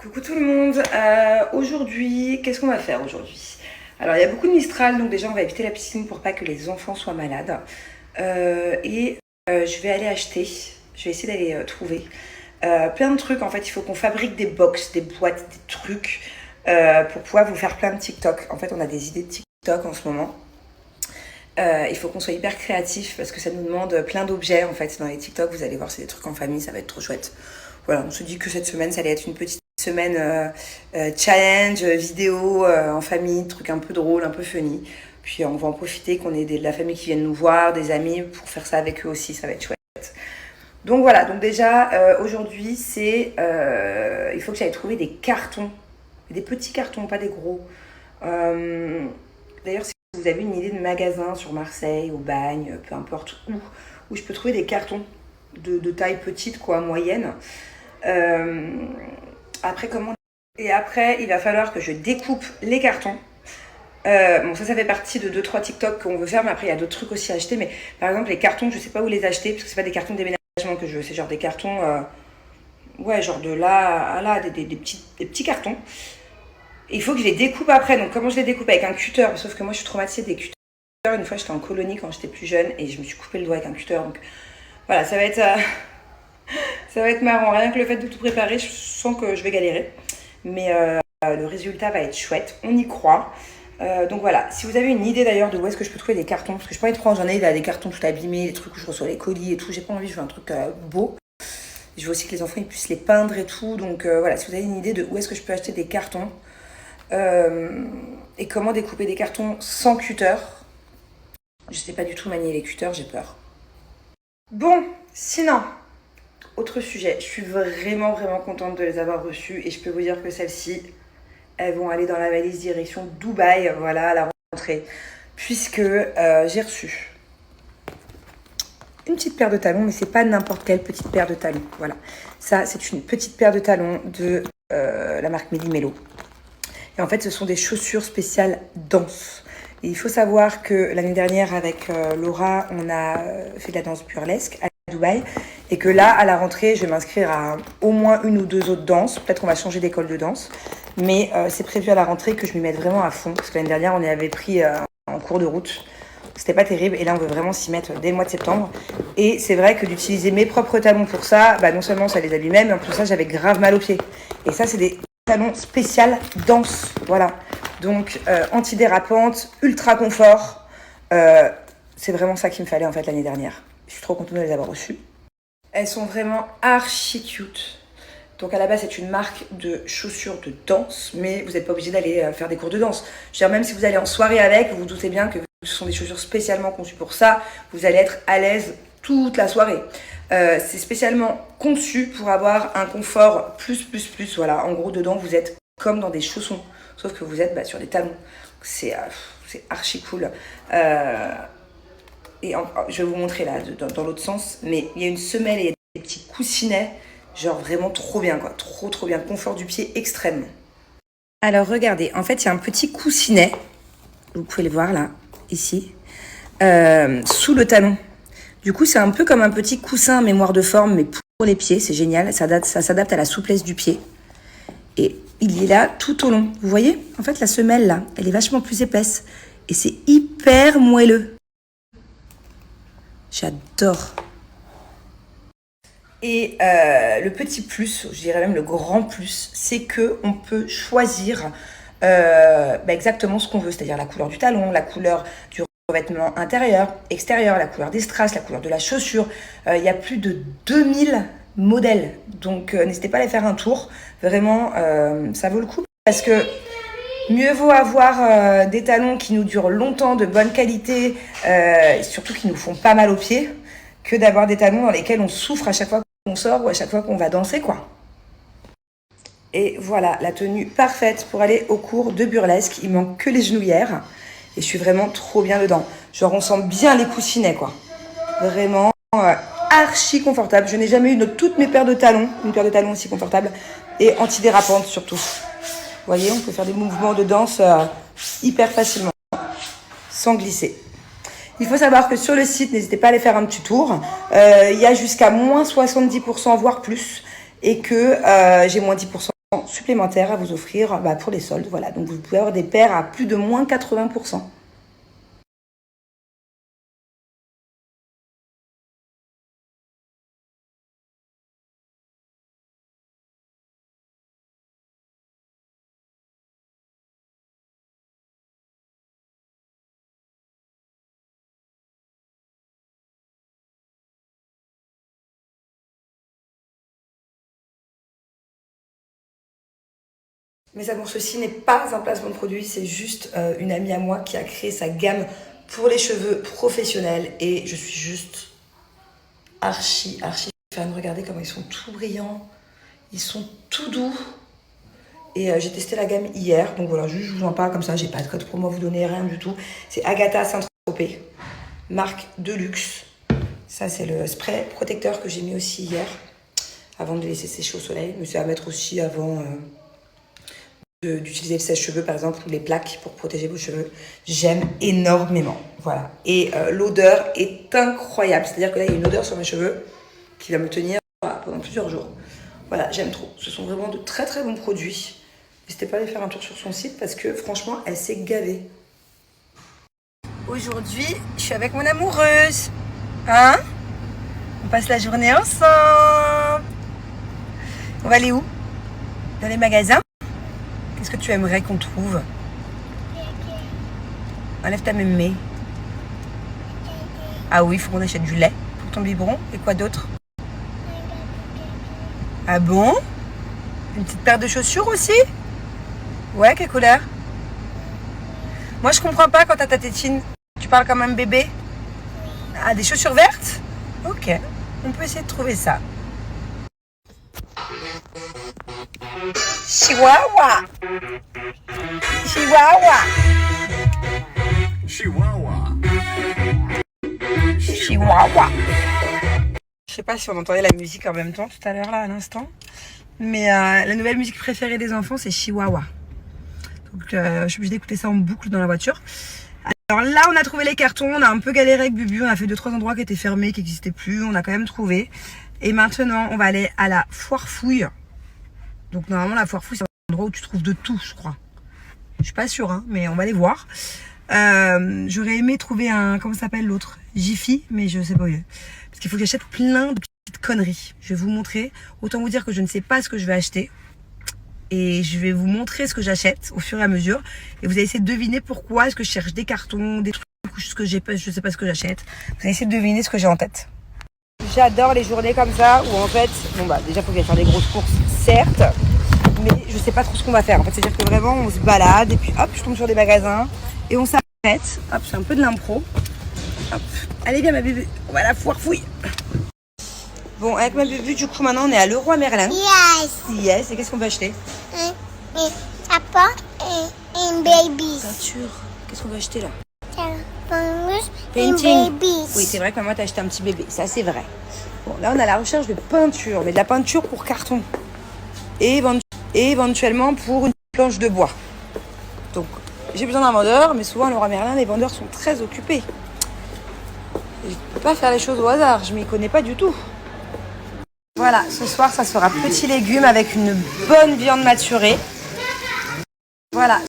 Coucou tout le monde, aujourd'hui, qu'est-ce qu'on va faire aujourd'hui? Alors il y a beaucoup de Mistral, donc déjà on va éviter la piscine pour pas que les enfants soient malades. Je vais aller acheter, je vais essayer d'aller trouver plein de trucs. En fait il faut qu'on fabrique des box, des boîtes, des trucs pour pouvoir vous faire plein de TikTok. En fait on a des idées de TikTok en ce moment. Il faut qu'on soit hyper créatif parce que ça nous demande plein d'objets en fait dans les TikTok. Vous allez voir, c'est des trucs en famille, ça va être trop chouette. Voilà, on se dit que cette semaine ça allait être une petite semaine challenge, vidéo en famille, truc un peu drôle, un peu funny. Puis on va en profiter qu'on ait de la famille qui viennent nous voir, des amis, pour faire ça avec eux aussi, ça va être chouette. Donc voilà, donc déjà aujourd'hui c'est il faut que j'aille trouver des cartons, des petits cartons, pas des gros. D'ailleurs si vous avez une idée de magasin sur Marseille, au Bagne, peu importe où je peux trouver des cartons de taille petite, quoi, moyenne. Après, il va falloir que je découpe les cartons. Bon, ça fait partie de 2-3 TikTok qu'on veut faire, mais après, il y a d'autres trucs aussi à acheter. Mais par exemple, les cartons, je sais pas où les acheter, parce que c'est pas des cartons de déménagement que je veux, c'est genre des cartons, ouais, genre de là à là, des petits cartons. Et il faut que je les découpe après. Donc, comment je les découpe? Avec un cutter, sauf que moi, je suis traumatisée des cutters. Une fois, j'étais en colonie quand j'étais plus jeune et je me suis coupé le doigt avec un cutter. Donc, voilà, ça va être marrant. Rien que le fait de tout préparer, je sens que je vais galérer. Mais le résultat va être chouette. On y croit. Donc voilà. Si vous avez une idée d'ailleurs de où est-ce que je peux trouver des cartons, parce que je peux pas être prendre, j'en ai là, des cartons tout abîmés, des trucs où je reçois les colis et tout. J'ai pas envie, je veux un truc beau. Je veux aussi que les enfants ils puissent les peindre et tout. Donc voilà, si vous avez une idée de où est-ce que je peux acheter des cartons et comment découper des cartons sans cutter. Je sais pas du tout manier les cutters, j'ai peur. Bon, sinon, autre sujet, je suis vraiment contente de les avoir reçues et je peux vous dire que celles-ci, elles vont aller dans la valise direction Dubaï, voilà, à la rentrée, puisque j'ai reçu une petite paire de talons, mais c'est pas n'importe quelle petite paire de talons, voilà. Ça, c'est une petite paire de talons de la marque Méli-Mélo. Et en fait, ce sont des chaussures spéciales danse. Et il faut savoir que l'année dernière, avec Laura, on a fait de la danse burlesque à Dubaï. Et que là, à la rentrée, je vais m'inscrire à au moins une ou deux autres danses. Peut-être qu'on va changer d'école de danse. Mais c'est prévu à la rentrée que je m'y mette vraiment à fond. Parce que l'année dernière, on y avait pris en cours de route. C'était pas terrible. Et là, on veut vraiment s'y mettre dès le mois de septembre. Et c'est vrai que d'utiliser mes propres talons pour ça, bah, non seulement ça les abîmait, mais en plus ça, j'avais grave mal aux pieds. Et ça, c'est des talons spécial danse. Voilà. Donc, antidérapante, ultra confort. C'est vraiment ça qu'il me fallait en fait l'année dernière. Je suis trop contente de les avoir reçues. Elles sont vraiment archi cute. Donc à la base, c'est une marque de chaussures de danse, mais vous n'êtes pas obligé d'aller faire des cours de danse. Je veux dire, même si vous allez en soirée avec, vous vous doutez bien que ce sont des chaussures spécialement conçues pour ça. Vous allez être à l'aise toute la soirée. C'est spécialement conçu pour avoir un confort plus. Voilà, en gros, dedans, vous êtes comme dans des chaussons, sauf que vous êtes sur des talons. C'est archi cool. Je vais vous montrer là, dans l'autre sens, mais il y a une semelle et il y a des petits coussinets, genre vraiment trop bien, quoi. Trop bien, confort du pied extrême. Alors regardez, en fait, il y a un petit coussinet, vous pouvez le voir là, ici, sous le talon. Du coup, c'est un peu comme un petit coussin mémoire de forme, mais pour les pieds, c'est génial, ça s'adapte à la souplesse du pied. Et il est là tout au long. Vous voyez? En fait, la semelle là, elle est vachement plus épaisse. Et c'est hyper moelleux. J'adore. Et le petit plus, je dirais même le grand plus, c'est qu'on peut choisir exactement ce qu'on veut. C'est-à-dire la couleur du talon, la couleur du revêtement intérieur, extérieur, la couleur des strass, la couleur de la chaussure. Il y a plus de 2000 modèles. Donc n'hésitez pas à aller faire un tour. Vraiment, ça vaut le coup. Parce que mieux vaut avoir des talons qui nous durent longtemps, de bonne qualité, surtout qui nous font pas mal aux pieds, que d'avoir des talons dans lesquels on souffre à chaque fois qu'on sort ou à chaque fois qu'on va danser, quoi. Et voilà, la tenue parfaite pour aller au cours de burlesque. Il manque que les genouillères. Et je suis vraiment trop bien dedans. Genre, on sent bien les coussinets, quoi. Vraiment archi confortable. Je n'ai jamais eu de toutes mes paires de talons, une paire de talons aussi confortable et antidérapante surtout. Vous voyez, on peut faire des mouvements de danse hyper facilement, sans glisser. Il faut savoir que sur le site, n'hésitez pas à aller faire un petit tour. Il y a jusqu'à moins 70%, voire plus. Et que j'ai moins 10% supplémentaires à vous offrir pour les soldes. Voilà, donc vous pouvez avoir des paires à plus de moins 80%. Mes amours, ceci n'est pas un placement de produit, c'est juste une amie à moi qui a créé sa gamme pour les cheveux professionnels et je suis juste archi fan. Regardez comment ils sont tout brillants, ils sont tout doux. Et j'ai testé la gamme hier, donc voilà, juste je vous en parle comme ça, j'ai pas de code promo à vous donner, rien du tout. C'est Agatha Saint-Tropez, marque de luxe. Ça c'est le spray protecteur que j'ai mis aussi hier, avant de les laisser sécher au soleil, mais c'est à mettre aussi avant d'utiliser le sèche-cheveux par exemple, ou les plaques pour protéger vos cheveux. J'aime énormément, voilà. Et l'odeur est incroyable, c'est-à-dire que là il y a une odeur sur mes cheveux qui va me tenir pendant plusieurs jours. Voilà, j'aime trop. Ce sont vraiment de très très bons produits. N'hésitez pas à aller faire un tour sur son site parce que franchement, elle s'est gavée. Aujourd'hui, je suis avec mon amoureuse. Hein? On passe la journée ensemble. On va aller où? Dans les magasins? Qu'est-ce que tu aimerais qu'on trouve? Enlève ta mémé. Ah oui, il faut qu'on achète du lait pour ton biberon. Et quoi d'autre? Ah bon? Une petite paire de chaussures aussi? Ouais, quelle couleur? Moi, je comprends pas quand t'as ta tétine. Tu parles comme un bébé? Ah, des chaussures vertes? Ok, on peut essayer de trouver ça. Chihuahua! Chihuahua! Chihuahua! Chihuahua! Je sais pas si on entendait la musique en même temps tout à l'heure, là, à l'instant. Mais la nouvelle musique préférée des enfants, c'est Chihuahua. Donc je suis obligée d'écouter ça en boucle dans la voiture. Alors là, on a trouvé les cartons. On a un peu galéré avec Bubu. On a fait 2-3 endroits qui étaient fermés, qui n'existaient plus. On a quand même trouvé. Et maintenant, on va aller à la Foire Fouille. Donc normalement, la Foire Fouille, c'est un endroit où tu trouves de tout, je crois. Je suis pas sûre, hein, mais on va aller voir. J'aurais aimé trouver un... Comment s'appelle l'autre? Jiffy, mais je sais pas où il est. Parce qu'il faut que j'achète plein de petites conneries. Je vais vous montrer. Autant vous dire que je ne sais pas ce que je vais acheter. Et je vais vous montrer ce que j'achète au fur et à mesure. Et vous allez essayer de deviner pourquoi est-ce que je cherche des cartons, des trucs, ce que j'ai pas, je sais pas ce que j'achète. Vous allez essayer de deviner ce que j'ai en tête. J'adore les journées comme ça où en fait, bon bah déjà faut que j'aille faire des grosses courses, certes, mais je sais pas trop ce qu'on va faire. En fait, c'est-à-dire que vraiment on se balade et puis hop, je tombe sur des magasins et on s'arrête. Hop, c'est un peu de l'impro. Hop, allez viens ma bébé, on va à la Foire Fouille. Bon, avec ma bébé, du coup, maintenant, on est à Leroy Merlin. Yes. Yes. Et qu'est-ce qu'on va acheter? Papa et baby. Peinture. Qu'est-ce qu'on va acheter là? Painting. Oui, c'est vrai que maman t'a acheté un petit bébé. Ça, c'est vrai. Bon, là, on a la recherche de peinture. Mais de la peinture pour carton. Et éventuellement pour une planche de bois. Donc, j'ai besoin d'un vendeur. Mais souvent, à Leroy Merlin, les vendeurs sont très occupés. Je ne peux pas faire les choses au hasard. Je m'y connais pas du tout. Voilà, ce soir, ça sera petits légumes avec une bonne viande maturée. Voilà,